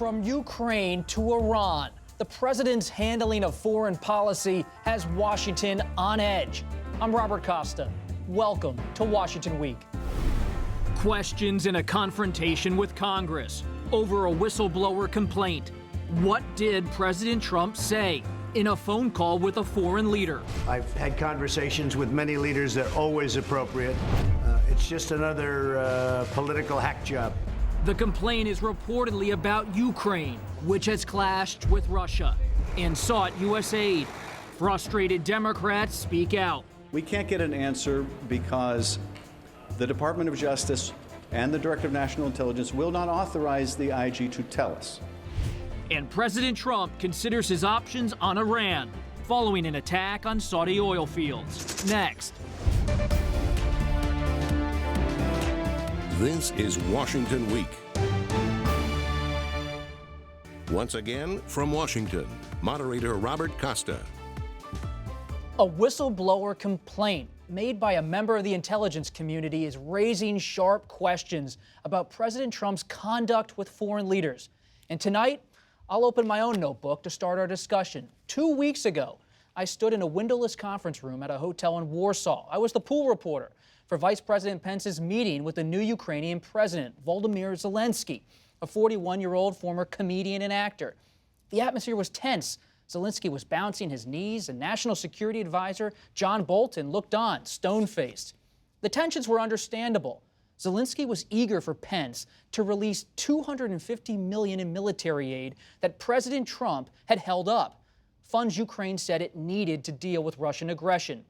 From Ukraine to Iran, the president's handling of foreign policy has Washington on edge. I'm Robert Costa. Welcome to Washington Week. Questions in a confrontation with Congress over a whistleblower complaint. What did President Trump say in a phone call with a foreign leader? I've had conversations with many leaders that are always appropriate. It's just another political hack job. The complaint is reportedly about Ukraine, which has clashed with Russia and sought U.S. aid. Frustrated Democrats speak out. We can't get an answer because the Department of Justice and the Director of National Intelligence will not authorize the IG to tell us. And President Trump considers his options on Iran following an attack on Saudi oil fields. Next. This is Washington Week. Once again, from Washington, moderator Robert Costa. A whistleblower complaint made by a member of the intelligence community is raising sharp questions about President Trump's conduct with foreign leaders. And tonight, I'll open my own notebook to start our discussion. 2 weeks ago, I stood in a windowless conference room at a hotel in Warsaw. I was the pool reporter for Vice President Pence's meeting with the new Ukrainian president, Volodymyr Zelensky, a 41-year-old former comedian and actor. The atmosphere was tense. Zelensky was bouncing his knees, and National Security Advisor John Bolton looked on, stone-faced. The tensions were understandable. Zelensky was eager for Pence to release $250 million in military aid that President Trump had held up, funds Ukraine said it needed to deal with Russian aggression.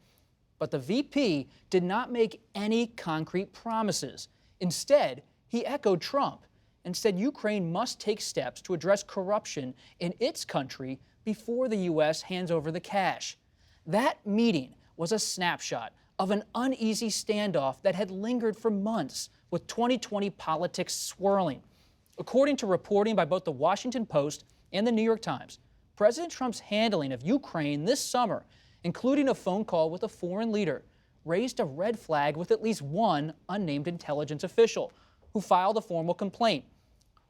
But the VP did not make any concrete promises. Instead, he echoed Trump and said Ukraine must take steps to address corruption in its country before the U.S. hands over the cash. That meeting was a snapshot of an uneasy standoff that had lingered for months, with 2020 politics swirling. According to reporting by both the Washington Post and the New York Times, President Trump's handling of Ukraine this summer, including a phone call with a foreign leader, raised a red flag with at least one unnamed intelligence official who filed a formal complaint.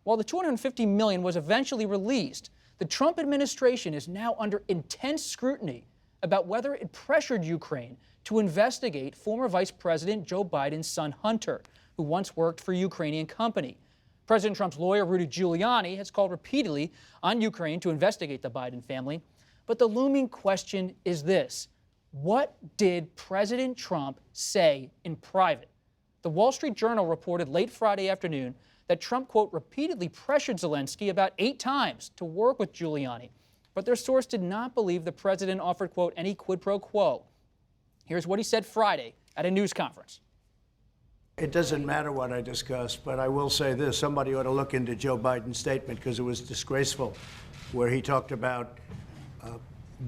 While the $250 million was eventually released, the Trump administration is now under intense scrutiny about whether it pressured Ukraine to investigate former Vice President Joe Biden's son Hunter, who once worked for a Ukrainian company. President Trump's lawyer, Rudy Giuliani, has called repeatedly on Ukraine to investigate the Biden family. But the looming question is this: what did President Trump say in private? The Wall Street Journal reported late Friday afternoon that Trump, quote, repeatedly pressured Zelensky about 8 times to work with Giuliani. But their source did not believe the president offered, quote, any quid pro quo. Here's what he said Friday at a news conference. It doesn't matter what I discuss, but I will say this. Somebody ought to look into Joe Biden's statement because it was disgraceful, where he talked about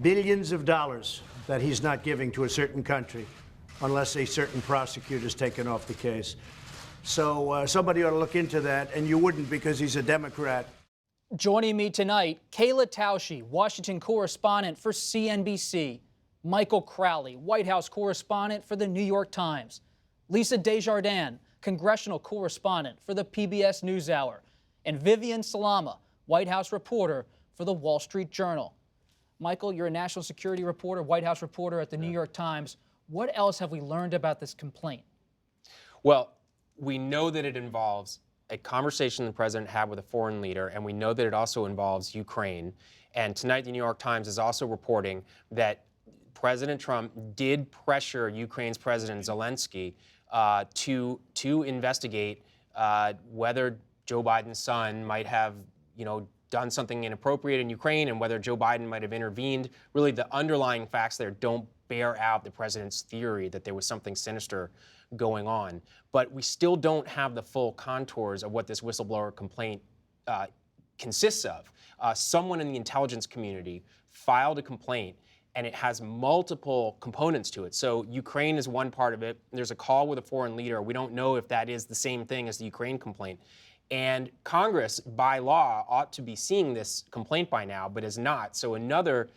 billions of dollars that he's not giving to a certain country unless a certain prosecutor is taken off the case. So somebody ought to look into that, and you wouldn't because he's a Democrat. Joining me tonight, Kayla Tausche, Washington correspondent for CNBC, Michael Crowley, White House correspondent for the New York Times, Lisa Desjardins, congressional correspondent for the PBS NewsHour, and Vivian Salama, White House reporter for the Wall Street Journal. Michael, you're a national security reporter, White House reporter at the New York Times. What else have we learned about this complaint? Well, we know that it involves a conversation the president had with a foreign leader, and we know that it also involves Ukraine. And tonight, the New York Times is also reporting that President Trump did pressure Ukraine's President Zelensky to investigate whether Joe Biden's son might have, done something inappropriate in Ukraine, and whether Joe Biden might have intervened. Really, the underlying facts there don't bear out the president's theory that there was something sinister going on. But we still don't have the full contours of what this whistleblower complaint consists of. Someone in the intelligence community filed a complaint, and it has multiple components to it. So Ukraine is one part of it. There's a call with a foreign leader. We don't know if that is the same thing as the Ukraine complaint. And Congress, by law, ought to be seeing this complaint by now, but is not. So another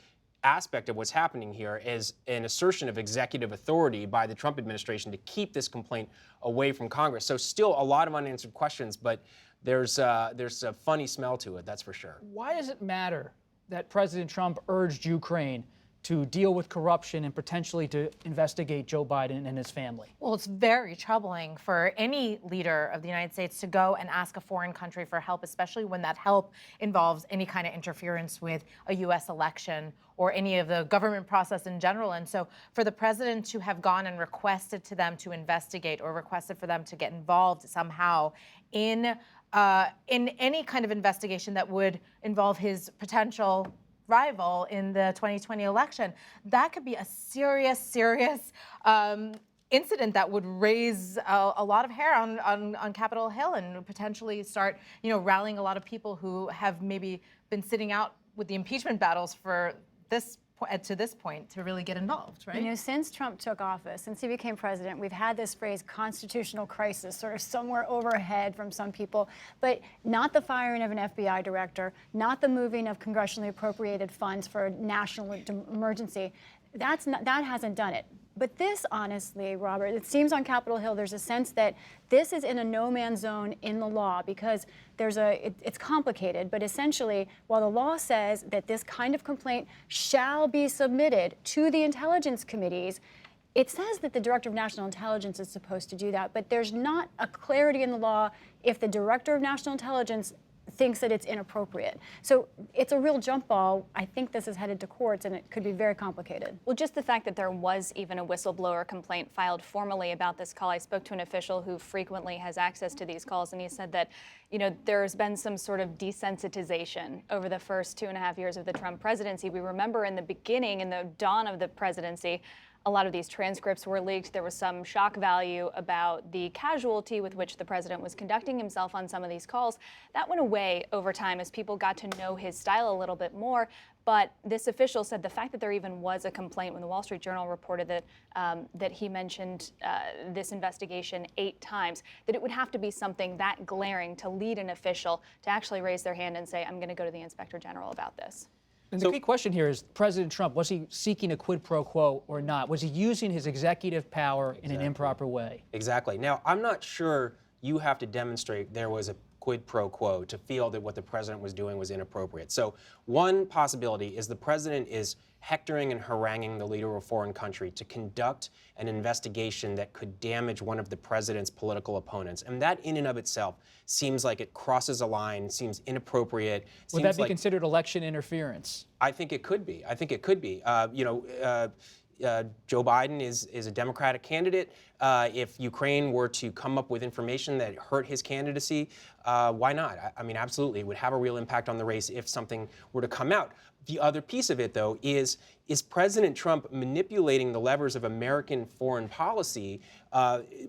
aspect of what's happening here is an assertion of executive authority by the Trump administration to keep this complaint away from Congress. So still a lot of unanswered questions, but there's a funny smell to it, that's for sure. Why does it matter that President Trump urged Ukraine to deal with corruption and potentially to investigate Joe Biden and his family? Well, it's very troubling for any leader of the United States to go and ask a foreign country for help, especially when that help involves any kind of interference with a U.S. election or any of the government process in general. And so for the president to have gone and requested to them to investigate or requested for them to get involved somehow in any kind of investigation that would involve his potential rival in the 2020 election, that could be a serious incident that would raise a lot of hair on Capitol Hill and potentially start, rallying a lot of people who have maybe been sitting out with the impeachment battles for to this point to really get involved, right? Since Trump took office, since he became president, we've had this phrase constitutional crisis sort of somewhere overhead from some people, but not the firing of an FBI director, not the moving of congressionally appropriated funds for a national emergency. That hasn't done it. But this, honestly, Robert, it seems on Capitol Hill there's a sense that this is in a no man's zone in the law because it's complicated, but essentially, while the law says that this kind of complaint shall be submitted to the intelligence committees, it says that the Director of National Intelligence is supposed to do that, but there's not a clarity in the law if the Director of National Intelligence thinks that it's inappropriate. So it's a real jump ball. I think this is headed to courts, and it could be very complicated. Well, just the fact that there was even a whistleblower complaint filed formally about this call. I spoke to an official who frequently has access to these calls, and he said that, there's been some sort of desensitization over the first 2.5 years of the Trump presidency. We remember in the beginning, in the dawn of the presidency, a lot of these transcripts were leaked. There was some shock value about the casualty with which the president was conducting himself on some of these calls. That went away over time as people got to know his style a little bit more. But this official said the fact that there even was a complaint when the Wall Street Journal reported that he mentioned this investigation 8 times, that it would have to be something that glaring to lead an official to actually raise their hand and say, I'm going to go to the Inspector General about this. And the key question here is, President Trump, was he seeking a quid pro quo or not? Was he using his executive power in an improper way? Exactly. Now, I'm not sure you have to demonstrate there was a quid pro quo to feel that what the president was doing was inappropriate. So one possibility is the president is hectoring and haranguing the leader of a foreign country to conduct an investigation that could damage one of the president's political opponents. And that in and of itself seems like it crosses a line, seems inappropriate. Would that be considered election interference? I think it could be. Joe Biden is a Democratic candidate. If Ukraine were to come up with information that hurt his candidacy, why not? I mean, absolutely, it would have a real impact on the race if something were to come out. The other piece of it, though, is President Trump manipulating the levers of American foreign policy,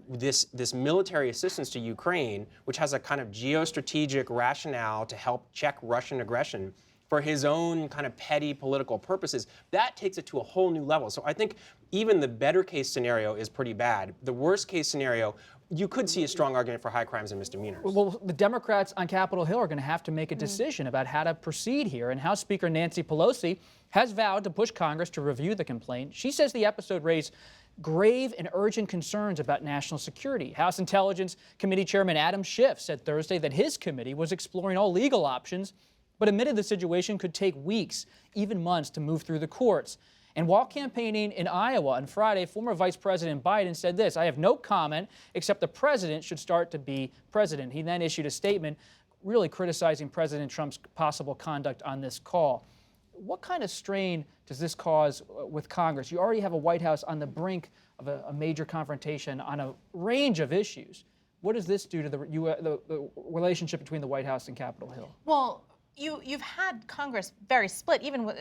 this military assistance to Ukraine, which has a kind of geostrategic rationale to help check Russian aggression, for his own kind of petty political purposes, that takes it to a whole new level. So I think even the better case scenario is pretty bad. The worst case scenario, you could see a strong argument for high crimes and misdemeanors. Well, the Democrats on Capitol Hill are going to have to make a decision about how to proceed here. And House Speaker Nancy Pelosi has vowed to push Congress to review the complaint. She says the episode raised grave and urgent concerns about national security. House Intelligence Committee Chairman Adam Schiff said Thursday that his committee was exploring all legal options, but admitted the situation could take weeks, even months, to move through the courts. And while campaigning in Iowa on Friday, former Vice President Biden said this: I have no comment except the president should start to be president. He then issued a statement really criticizing President Trump's possible conduct on this call. What kind of strain does this cause with Congress? You already have a White House on the brink of a major confrontation on a range of issues. What does this do to the relationship between the White House and Capitol Hill? Well, you've had Congress very split, even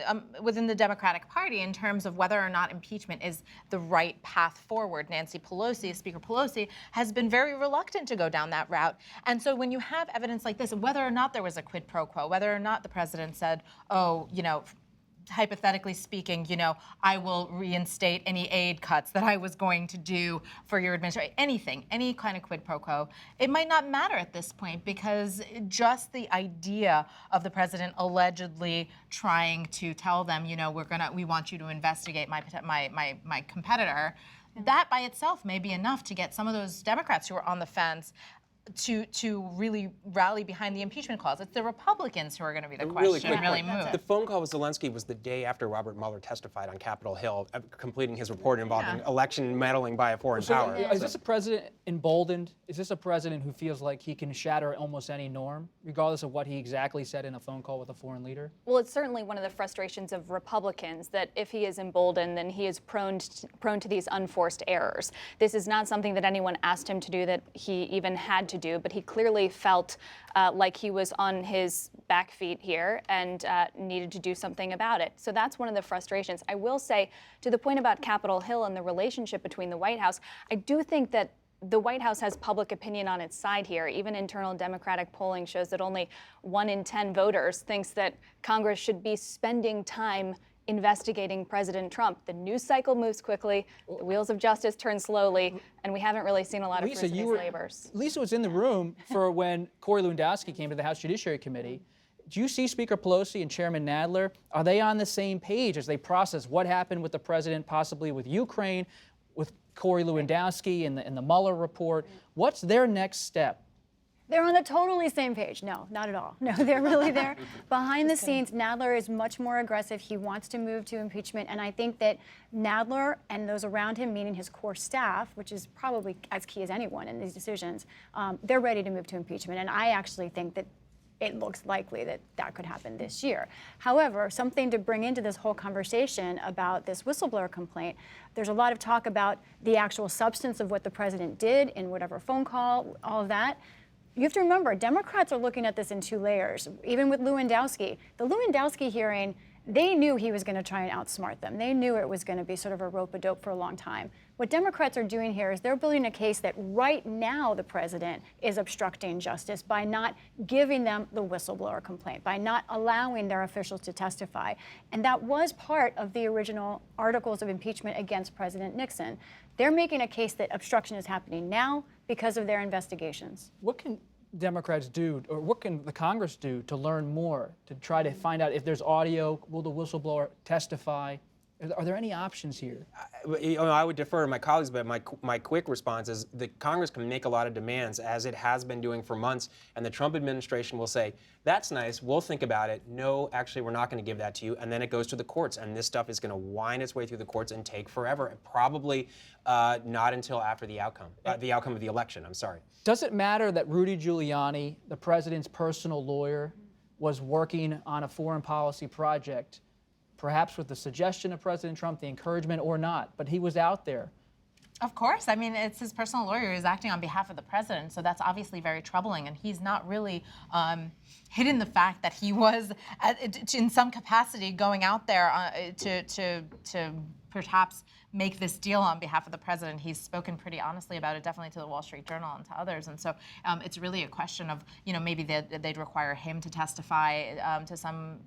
within the Democratic Party, in terms of whether or not impeachment is the right path forward. Nancy Pelosi, Speaker Pelosi, has been very reluctant to go down that route. And so when you have evidence like this, whether or not there was a quid pro quo, whether or not the president said, hypothetically speaking, I will reinstate any aid cuts that I was going to do for your administration, anything, any kind of quid pro quo, it might not matter at this point, because just the idea of the president allegedly trying to tell them, we want you to investigate my competitor, that by itself may be enough to get some of those Democrats who are on the fence to really rally behind the impeachment clause. It's the Republicans who are going to be the Really question. quick, Really moved. the phone call with Zelensky was the day after Robert Mueller testified on Capitol Hill, completing his report involving election meddling by a foreign power. Is this a president emboldened? Is this a president who feels like he can shatter almost any norm, regardless of what he exactly said in a phone call with a foreign leader? Well, it's certainly one of the frustrations of Republicans that if he is emboldened, then he is prone to these unforced errors. This is not something that anyone asked him to do, that he even had to do, but he clearly felt like he was on his back feet here and needed to do something about it. So that's one of the frustrations. I will say, to the point about Capitol Hill and the relationship between the White House, I do think that the White House has public opinion on its side here. Even internal Democratic polling shows that only 1 in 10 voters thinks that Congress should be spending time investigating President Trump. The news cycle moves quickly, the wheels of justice turn slowly, and we haven't really seen a lot of fruits of these labors. Lisa was in the room for when Corey Lewandowski came to the House Judiciary Committee. Do you see Speaker Pelosi and Chairman Nadler? Are they on the same page as they process what happened with the president, possibly with Ukraine, with Corey Lewandowski and the Mueller report? What's their next step? They're on the totally same page. No, not at all. No, they're really there. Behind the scenes, Nadler is much more aggressive. He wants to move to impeachment. And I think that Nadler and those around him, meaning his core staff, which is probably as key as anyone in these decisions, they're ready to move to impeachment. And I actually think that it looks likely that that could happen this year. However, something to bring into this whole conversation about this whistleblower complaint, there's a lot of talk about the actual substance of what the president did in whatever phone call, all of that. You have to remember, Democrats are looking at this in 2 layers. Even with Lewandowski, the Lewandowski hearing, they knew he was going to try and outsmart them. They knew it was going to be sort of a rope-a-dope for a long time. What Democrats are doing here is they're building a case that right now the president is obstructing justice by not giving them the whistleblower complaint, by not allowing their officials to testify. And that was part of the original articles of impeachment against President Nixon. They're making a case that obstruction is happening now because of their investigations. What can Democrats do, or what can the Congress do to learn more, to try to find out if there's audio? Will the whistleblower testify? Are there any options here? I would defer to my colleagues, but my quick response is that Congress can make a lot of demands, as it has been doing for months, and the Trump administration will say, that's nice, we'll think about it. No, actually, we're not going to give that to you. And then it goes to the courts, and this stuff is going to wind its way through the courts and take forever, and probably not until after the outcome of the election, I'm sorry. Does it matter that Rudy Giuliani, the president's personal lawyer, was working on a foreign policy project, perhaps with the suggestion of President Trump, the encouragement or not, but he was out there? Of course. I mean, it's his personal lawyer who's acting on behalf of the president, so that's obviously very troubling. And he's not really hidden the fact that he was, in some capacity, going out there to perhaps make this deal on behalf of the president. He's spoken pretty honestly about it, definitely to the Wall Street Journal and to others. And so it's really a question of, maybe they'd require him to testify to some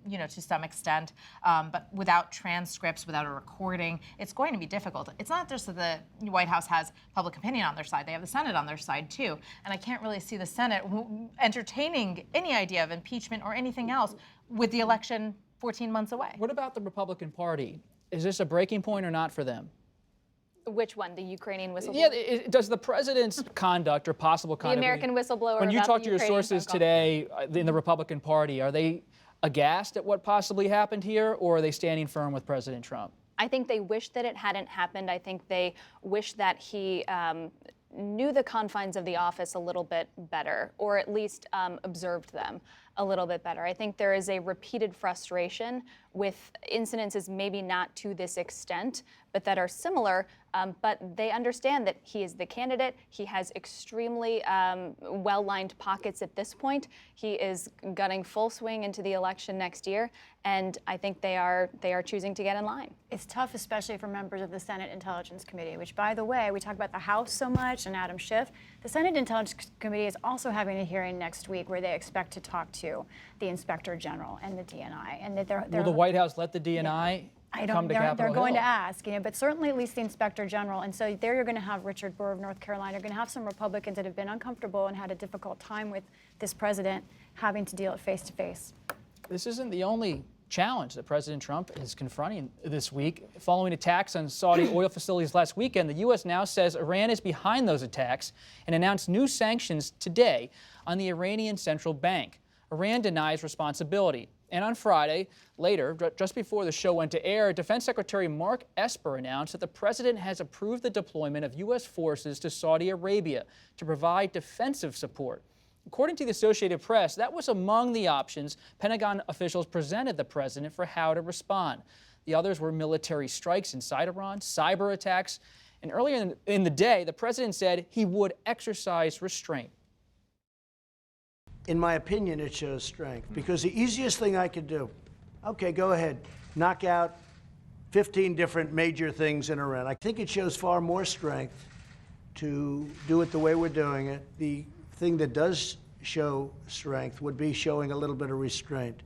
extent, but without transcripts, without a recording, it's going to be difficult. It's not just that the White House has public opinion on their side; they have the Senate on their side too. And I can't really see the Senate entertaining any idea of impeachment or anything else with the election 14 months away. What about the Republican Party? Is this a breaking point or not for them? Which one? The Ukrainian whistleblower? Yeah, does the president's conduct or possible conduct... The American whistleblower When you about talk the to your Ukrainian sources phone call. today in the Republican Party, are they aghast at what possibly happened here, or are they standing firm with President Trump? I think they wish that it hadn't happened. I think they wish that he knew the confines of the office a little bit better, or at least observed them a little bit better. I think there is a repeated frustration with incidences maybe not to this extent, but that are similar, but they understand that he is the candidate. He has extremely well-lined pockets at this point. He is gunning full swing into the election next year, and I think they are choosing to get in line. It's tough, especially for members of the Senate Intelligence Committee, which, by the way, we talk about the House so much and Adam Schiff. The Senate Intelligence Committee is also having a hearing next week where they expect to talk to the Inspector General and the DNI, and that Will the White House let the DNI come to Capitol Hill? They're going to ask, but certainly at least the Inspector General. And so there you're going to have Richard Burr of North Carolina. You're going to have some Republicans that have been uncomfortable and had a difficult time with this president having to deal it face to face. This isn't the only challenge that President Trump is confronting this week. Following attacks on Saudi oil facilities last weekend, the U.S. now says Iran is behind those attacks and announced new sanctions today on the Iranian central bank. Iran denies responsibility. And on Friday, later, just before the show went to air, Defense Secretary Mark Esper announced that the president has approved the deployment of U.S. forces to Saudi Arabia to provide defensive support. According to the Associated Press, that was among the options Pentagon officials presented the president for how to respond. The others were military strikes inside Iran, cyber attacks, and earlier in the day, the president said he would exercise restraint. In my opinion, it shows strength, because the easiest thing I could do, okay, go ahead, knock out 15 different major things in Iran. I think it shows far more strength to do it the way we're doing it. The thing that does show strength would be showing a little bit of restraint.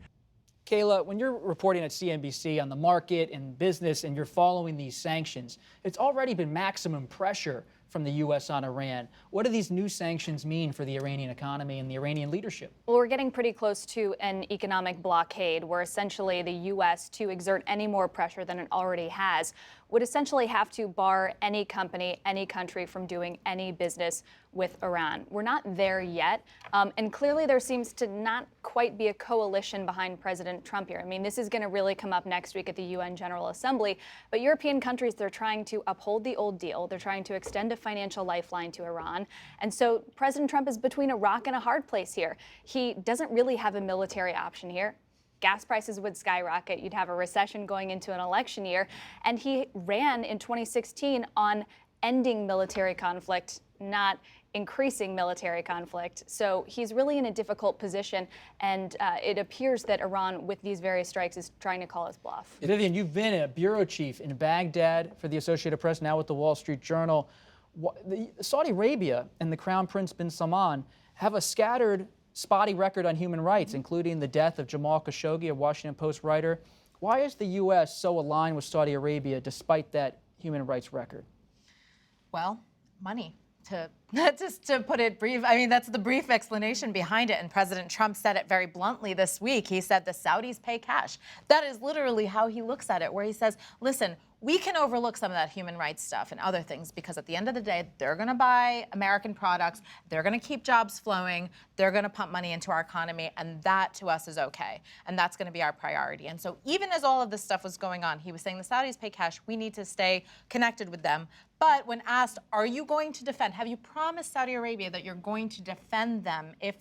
Kayla, when you're reporting at CNBC on the market and business and you're following these sanctions, it's already been maximum pressure from the U.S. on Iran. What do these new sanctions mean for the Iranian economy and the Iranian leadership? Well, we're getting pretty close to an economic blockade where essentially the U.S., to exert any more pressure than it already has, would essentially have to bar any company, any country from doing any business with Iran. We're not there yet, and clearly there seems to not quite be a coalition behind President Trump here. I mean, this is going to really come up next week at the UN General Assembly, but European countries, they're trying to uphold the old deal. They're trying to extend a financial lifeline to Iran, and so President Trump is between a rock and a hard place here. He doesn't really have a military option here. Gas prices would skyrocket. You'd have a recession going into an election year. And he ran in 2016 on ending military conflict, not increasing military conflict. So he's really in a difficult position. And it appears that Iran, with these various strikes, is trying to call his bluff. Vivian, you've been a bureau chief in Baghdad for the Associated Press, now with the Wall Street Journal. Saudi Arabia and the Crown Prince bin Salman have a scattered, spotty record on human rights, including the death of Jamal Khashoggi, a Washington Post writer. Why is the U.S. so aligned with Saudi Arabia despite that human rights record? Well, money. Just to put it brief, I mean, that's the brief explanation behind it. And President Trump said it very bluntly this week. He said the Saudis pay cash. That is literally how he looks at it, where he says, listen, we can overlook some of that human rights stuff and other things because at the end of the day, they're going to buy American products. They're going to keep jobs flowing. They're going to pump money into our economy. And that to us is okay. And that's going to be our priority. And so even as all of this stuff was going on, he was saying the Saudis pay cash. We need to stay connected with them. But when asked, are you going to defend? Have you promised Saudi Arabia that you're going to defend them if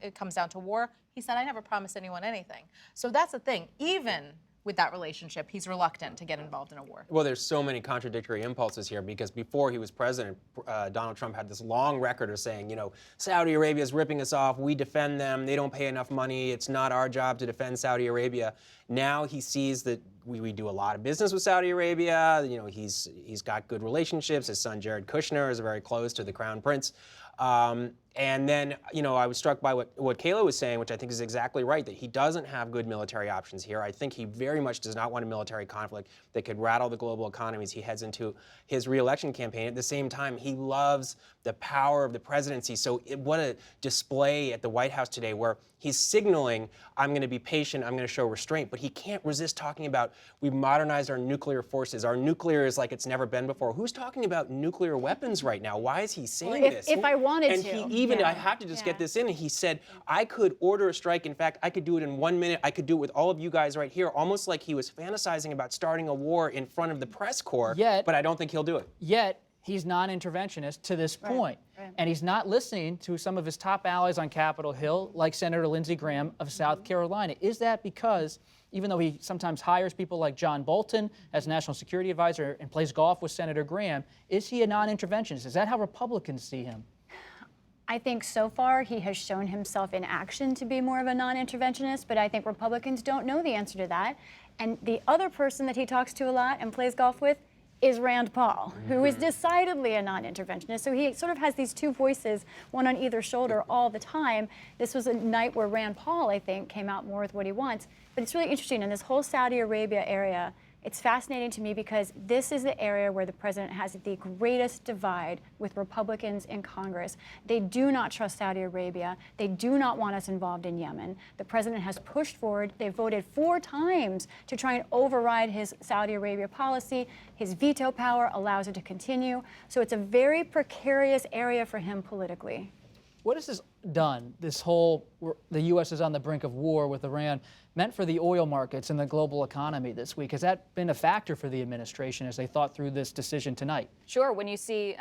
it comes down to war? He said, I never promised anyone anything. So that's the thing. Even with that relationship, he's reluctant to get involved in a war. Well, there's so many contradictory impulses here because before he was president, Donald Trump had this long record of saying, you know, Saudi Arabia is ripping us off. We defend them. They don't pay enough money. It's not our job to defend Saudi Arabia. Now he sees that we do a lot of business with Saudi Arabia. You know, he's got good relationships. His son Jared Kushner is very close to the Crown Prince. And then, you know, I was struck by what Kayla was saying, which I think is exactly right, that he doesn't have good military options here. I think he very much does not want a military conflict that could rattle the global economy as he heads into his re-election campaign. At the same time, he loves the power of the presidency. So what a display at the White House today where he's signaling, I'm going to be patient, I'm going to show restraint, but he can't resist talking about we've modernized our nuclear forces. Our nuclear is like it's never been before. Who's talking about nuclear weapons right now? Why is he saying this? If I wanted and to. I have to just get this in. And he said, I could order a strike. In fact, I could do it in 1 minute. I could do it with all of you guys right here, almost like he was fantasizing about starting a war in front of the press corps. But I don't think he'll do it. Yet, he's non-interventionist to this point. Right. And he's not listening to some of his top allies on Capitol Hill, like Senator Lindsey Graham of South Carolina. Is that because, even though he sometimes hires people like John Bolton as National Security Advisor and plays golf with Senator Graham, is he a non-interventionist? Is that how Republicans see him? I think so far he has shown himself in action to be more of a non-interventionist, but I think Republicans don't know the answer to that. And the other person that he talks to a lot and plays golf with is Rand Paul, who is decidedly a non-interventionist. So he sort of has these two voices, one on either shoulder all the time. This was a night where Rand Paul, I think, came out more with what he wants. But it's really interesting in this whole Saudi Arabia area. It's fascinating to me because this is the area where the president has the greatest divide with Republicans in Congress. They do not trust Saudi Arabia. They do not want us involved in Yemen. The president has pushed forward. They voted 4 times to try and override his Saudi Arabia policy. His veto power allows it to continue. So it's a very precarious area for him politically. What has this done, this whole, the U.S. is on the brink of war with Iran, meant for the oil markets and the global economy this week? Has that been a factor for the administration as they thought through this decision tonight? Sure. When you see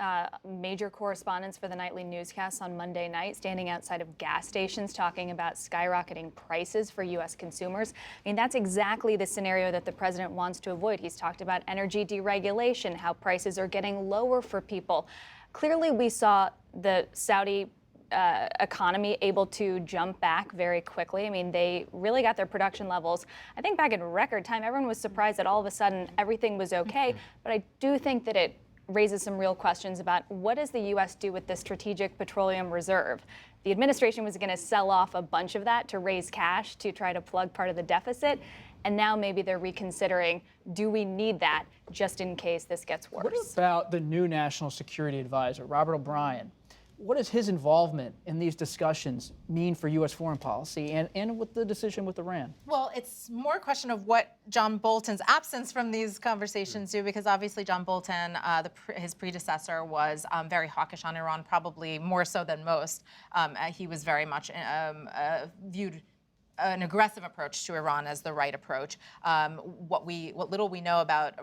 major correspondents for the nightly newscasts on Monday night standing outside of gas stations talking about skyrocketing prices for U.S. consumers, I mean, that's exactly the scenario that the president wants to avoid. He's talked about energy deregulation, how prices are getting lower for people. Clearly, we saw the Saudi economy able to jump back very quickly. I mean, they really got their production levels, I think, back in record time. Everyone was surprised that all of a sudden everything was okay. But I do think that it raises some real questions about what does the U.S. do with the Strategic Petroleum Reserve? The administration was going to sell off a bunch of that to raise cash to try to plug part of the deficit. And now maybe they're reconsidering, do we need that just in case this gets worse? What about the new National Security Advisor, Robert O'Brien? What does his involvement in these discussions mean for U.S. foreign policy and with the decision with Iran? Well, it's more a question of what John Bolton's absence from these conversations do, because obviously John Bolton, his predecessor, was very hawkish on Iran, probably more so than most. He was very much viewed an aggressive approach to Iran as the right approach. What little we know about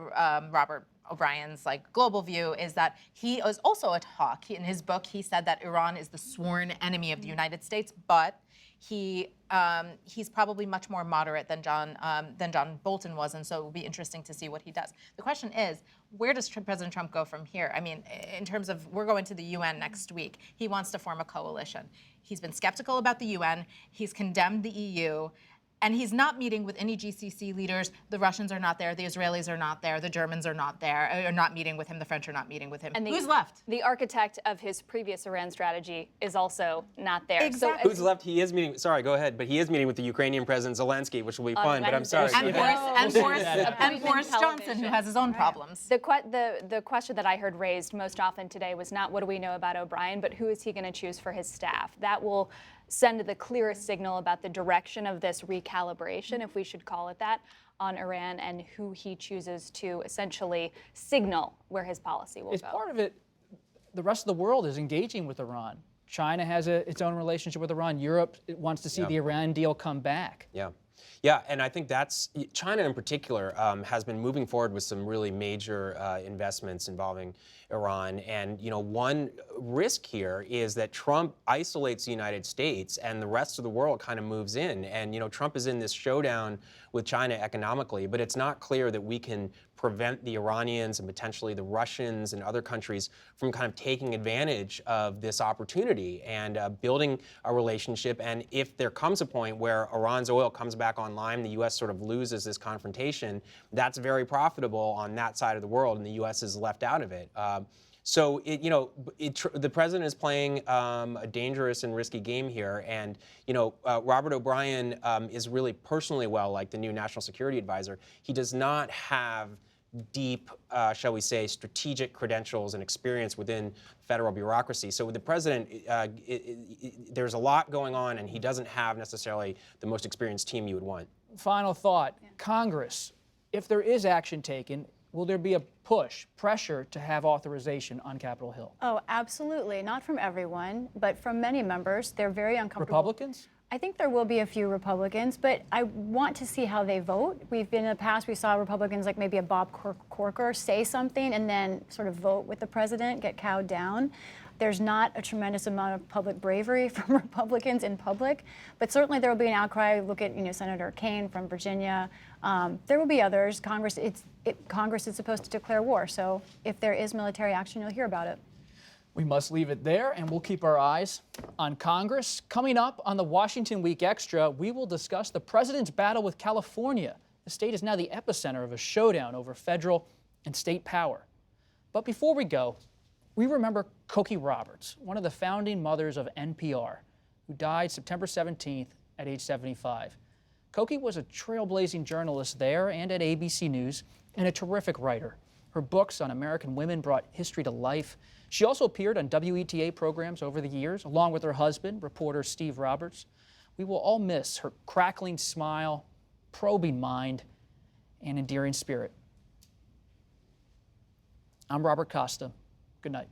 Robert O'Brien's global view is that he is also a hawk. In his book, he said that Iran is the sworn enemy of the United States, but he's probably much more moderate than John Bolton was, and so it will be interesting to see what he does. The question is, where does President Trump go from here? I mean, in terms of, we're going to the UN next week. He wants to form a coalition. He's been skeptical about the UN. He's condemned the EU. And he's not meeting with any GCC leaders. The Russians are not there. The Israelis are not there. The Germans are not there, are not meeting with him. The French are not meeting with him. And who's left? The architect of his previous Iran strategy is also not there. Exactly. So, Who's left? He is meeting, sorry, go ahead, but he is meeting with the Ukrainian President Zelensky, which will be fun, but I'm sorry. And Boris Johnson, who has his own problems. The question that I heard raised most often today was not what do we know about O'Brien, but who is he going to choose for his staff? That will send the clearest signal about the direction of this recalibration, if we should call it that, on Iran, and who he chooses to essentially signal where his policy will go. As part of it, the rest of the world is engaging with Iran. China has its own relationship with Iran. Europe wants to see the Iran deal come back. Yeah, and I think that's, China in particular has been moving forward with some really major investments involving Iran. And, one risk here is that Trump isolates the United States and the rest of the world kind of moves in. And, Trump is in this showdown with China economically, but it's not clear that we can prevent the Iranians and potentially the Russians and other countries from kind of taking advantage of this opportunity and building a relationship. And if there comes a point where Iran's oil comes back online, the U.S. sort of loses this confrontation, that's very profitable on that side of the world, and the U.S. is left out of it. So, the president is playing a dangerous and risky game here. And, Robert O'Brien is really personally well-liked, the new National Security Advisor. He does not have deep, shall we say, strategic credentials and experience within federal bureaucracy. So with the president, there's a lot going on, and he doesn't have necessarily the most experienced team you would want. Final thought, Congress, if there is action taken, will there be a pressure to have authorization on Capitol Hill? Oh, absolutely. Not from everyone, but from many members. They're very uncomfortable. Republicans? I think there will be a few Republicans, but I want to see how they vote. We've been in the past, we saw Republicans like maybe a Bob Corker say something and then sort of vote with the president, get cowed down. There's not a tremendous amount of public bravery from Republicans in public, but certainly there will be an outcry. Look at Senator Kaine from Virginia. There will be others. Congress is supposed to declare war, so if there is military action, you'll hear about it. We must leave it there, and we'll keep our eyes on Congress. Coming up on the Washington Week Extra, we will discuss the president's battle with California. The state is now the epicenter of a showdown over federal and state power. But before we go, we remember Cokie Roberts, one of the founding mothers of NPR, who died September 17th at age 75. Koki was a trailblazing journalist there and at ABC News, and a terrific writer. Her books on American women brought history to life. She also appeared on WETA programs over the years, along with her husband, reporter Steve Roberts. We will all miss her crackling smile, probing mind, and endearing spirit. I'm Robert Costa. Good night.